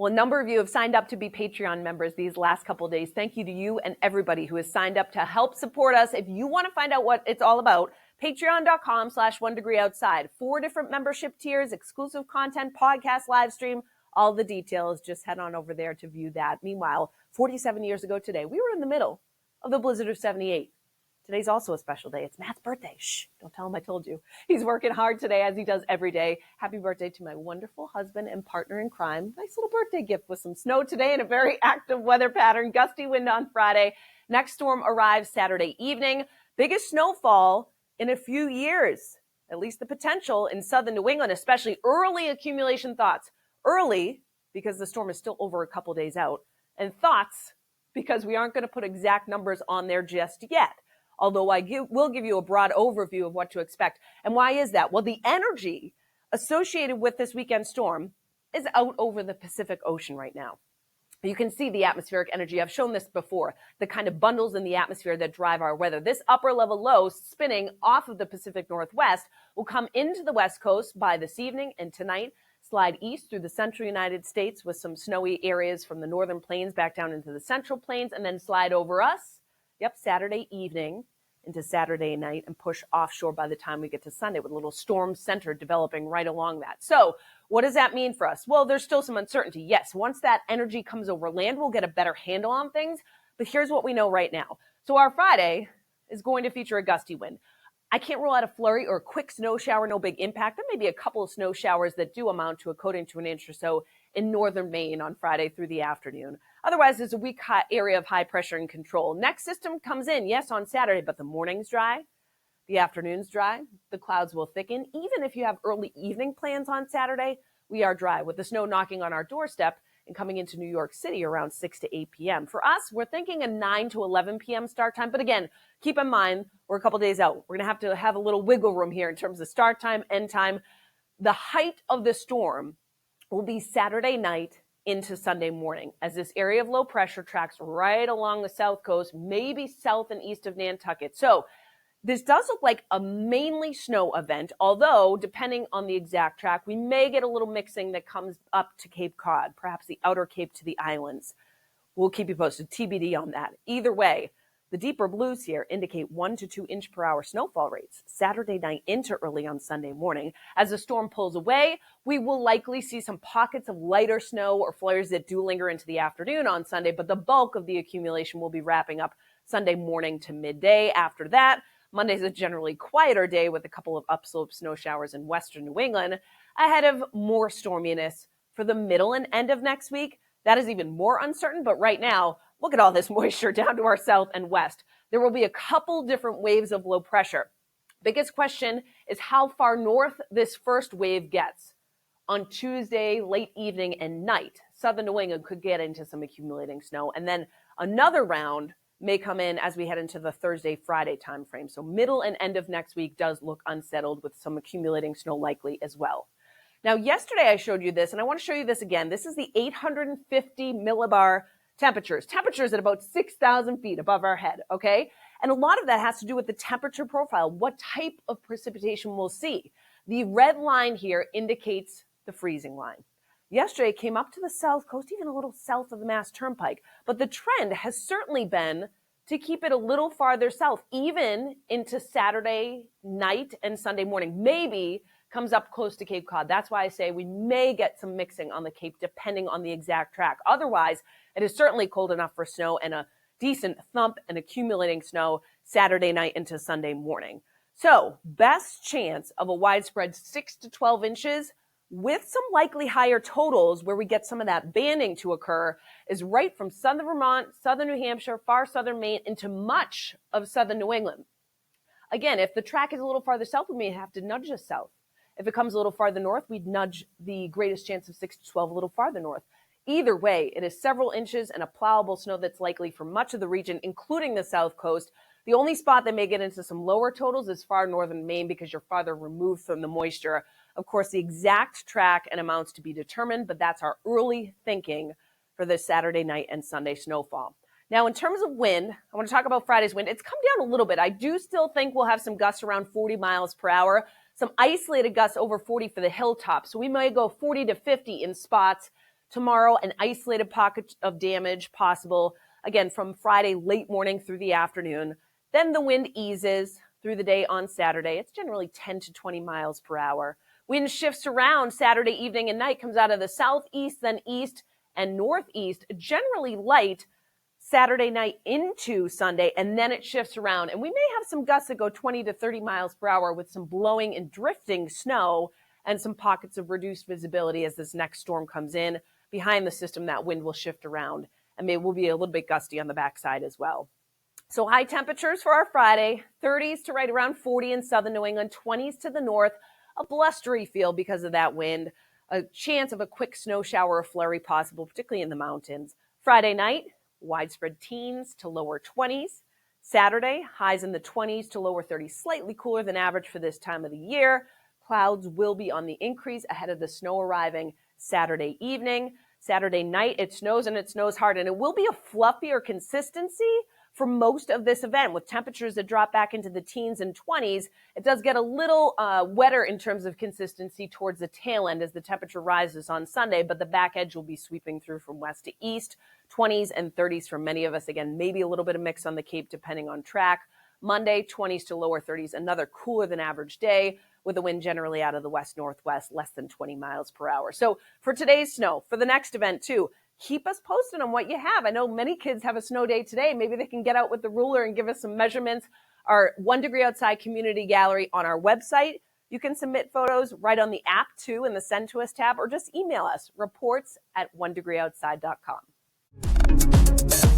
Well, a number of you have signed up to be Patreon members these last couple of days. Thank you to you and everybody who has signed up to help support us. If you want to find out what it's all about, patreon.com/1degreeoutside. 4 different membership tiers, exclusive content, podcast, live stream, all the details. Just head on over there to view that. Meanwhile, 47 years ago today, we were in the middle of the blizzard of 78. Today's also a special day. It's Matt's birthday. Shh, don't tell him I told you. He's working hard today as he does every day. Happy birthday to my wonderful husband and partner in crime. Nice little birthday gift with some snow today and a very active weather pattern. Gusty wind on Friday. Next storm arrives Saturday evening. Biggest snowfall in a few years. At least the potential in southern New England, especially early accumulation thoughts. Early because the storm is still over a couple days out. And thoughts because we aren't going to put exact numbers on there just yet. Although will give you a broad overview of what to expect. And why is that? Well, the energy associated with this weekend storm is out over the Pacific Ocean right now. You can see the atmospheric energy. I've shown this before, the kind of bundles in the atmosphere that drive our weather. This upper level low spinning off of the Pacific Northwest will come into the West Coast by this evening and tonight, slide east through the central United States with some snowy areas from the northern plains back down into the central plains, and then slide over us. Yep, Saturday evening into Saturday night and push offshore by the time we get to Sunday with a little storm center developing right along that. So what does that mean for us? Well, there's still some uncertainty. Yes, once that energy comes over land, we'll get a better handle on things. But here's what we know right now. So our Friday is going to feature a gusty wind. I can't rule out a flurry or a quick snow shower, no big impact. There may be a couple of snow showers that do amount to a coating to an inch or so in northern Maine on Friday through the afternoon. Otherwise, there's a weak area of high pressure and control. Next system comes in, yes, on Saturday, but the morning's dry, the afternoon's dry, the clouds will thicken. Even if you have early evening plans on Saturday, we are dry with the snow knocking on our doorstep and coming into New York City around 6 to 8 p.m. For us, we're thinking a 9 to 11 p.m. start time. But again, keep in mind, we're a couple days out. We're going to have a little wiggle room here in terms of start time, end time. The height of the storm will be Saturday night into Sunday morning as this area of low pressure tracks right along the south coast, maybe south and east of Nantucket. So this does look like a mainly snow event, although depending on the exact track, we may get a little mixing that comes up to Cape Cod, perhaps the outer Cape to the islands. We'll keep you posted, TBD on that. Either way, the deeper blues here indicate 1 to 2 inch per hour snowfall rates Saturday night into early on Sunday morning. As the storm pulls away, we will likely see some pockets of lighter snow or flurries that do linger into the afternoon on Sunday, but the bulk of the accumulation will be wrapping up Sunday morning to midday. After that, Monday's a generally quieter day with a couple of upslope snow showers in western New England ahead of more storminess for the middle and end of next week. That is even more uncertain, but right now, look at all this moisture down to our south and west. There will be a couple different waves of low pressure. Biggest question is how far north this first wave gets. On Tuesday, late evening and night, southern New England could get into some accumulating snow. And then another round may come in as we head into the Thursday, Friday timeframe. So middle and end of next week does look unsettled with some accumulating snow likely as well. Now, yesterday I showed you this, and I want to show you this again. This is the 850 millibar temperatures at about 6,000 feet above our head, okay? And a lot of that has to do with the temperature profile, what type of precipitation we'll see. The red line here indicates the freezing line. Yesterday it came up to the south coast, even a little south of the Mass Turnpike, but the trend has certainly been to keep it a little farther south, even into Saturday night and Sunday morning. Maybe comes up close to Cape Cod. That's why I say we may get some mixing on the Cape depending on the exact track. Otherwise, it is certainly cold enough for snow and a decent thump and accumulating snow Saturday night into Sunday morning. So best chance of a widespread 6 to 12 inches with some likely higher totals where we get some of that banding to occur is right from southern Vermont, southern New Hampshire, far southern Maine into much of southern New England. Again, if the track is a little farther south, we may have to nudge us south. If it comes a little farther north, we'd nudge the greatest chance of 6 to 12 a little farther north. Either way, it is several inches and a plowable snow that's likely for much of the region, including the south coast. The only spot that may get into some lower totals is far northern Maine because you're farther removed from the moisture. Of course, the exact track and amounts to be determined, but that's our early thinking for this Saturday night and Sunday snowfall. Now, in terms of wind, I want to talk about Friday's wind. It's come down a little bit. I do still think we'll have some gusts around 40 miles per hour, some isolated gusts over 40 for the hilltops. So we may go 40 to 50 in spots Tomorrow, an isolated pocket of damage possible, again, from Friday late morning through the afternoon. Then the wind eases through the day on Saturday. It's generally 10 to 20 miles per hour. Wind shifts around Saturday evening and night, comes out of the southeast, then east and northeast, generally light Saturday night into Sunday, and then it shifts around. And we may have some gusts that go 20 to 30 miles per hour with some blowing and drifting snow and some pockets of reduced visibility as this next storm comes in. Behind the system, that wind will shift around, and maybe will be a little bit gusty on the backside as well. So high temperatures for our Friday, 30s to right around 40 in southern New England, 20s to the north, a blustery feel because of that wind, a chance of a quick snow shower or flurry possible, particularly in the mountains. Friday night, widespread teens to lower 20s. Saturday, highs in the 20s to lower 30s, slightly cooler than average for this time of the year. Clouds will be on the increase ahead of the snow arriving Saturday evening. Saturday night, it snows and it snows hard, and it will be a fluffier consistency for most of this event with temperatures that drop back into the teens and 20s. It does get a little wetter in terms of consistency towards the tail end as the temperature rises on Sunday, but the back edge will be sweeping through from west to east, 20s and 30s for many of us. Again, maybe a little bit of mix on the Cape depending on track. Monday, 20s to lower 30s, another cooler than average day with the wind generally out of the west-northwest, less than 20 miles per hour. So for today's snow, for the next event too, keep us posted on what you have. I know many kids have a snow day today. Maybe they can get out with the ruler and give us some measurements. Our 1 Degree Outside community gallery on our website. You can submit photos right on the app too in the Send to Us tab, or just email us, reports@onedegreeoutside.com.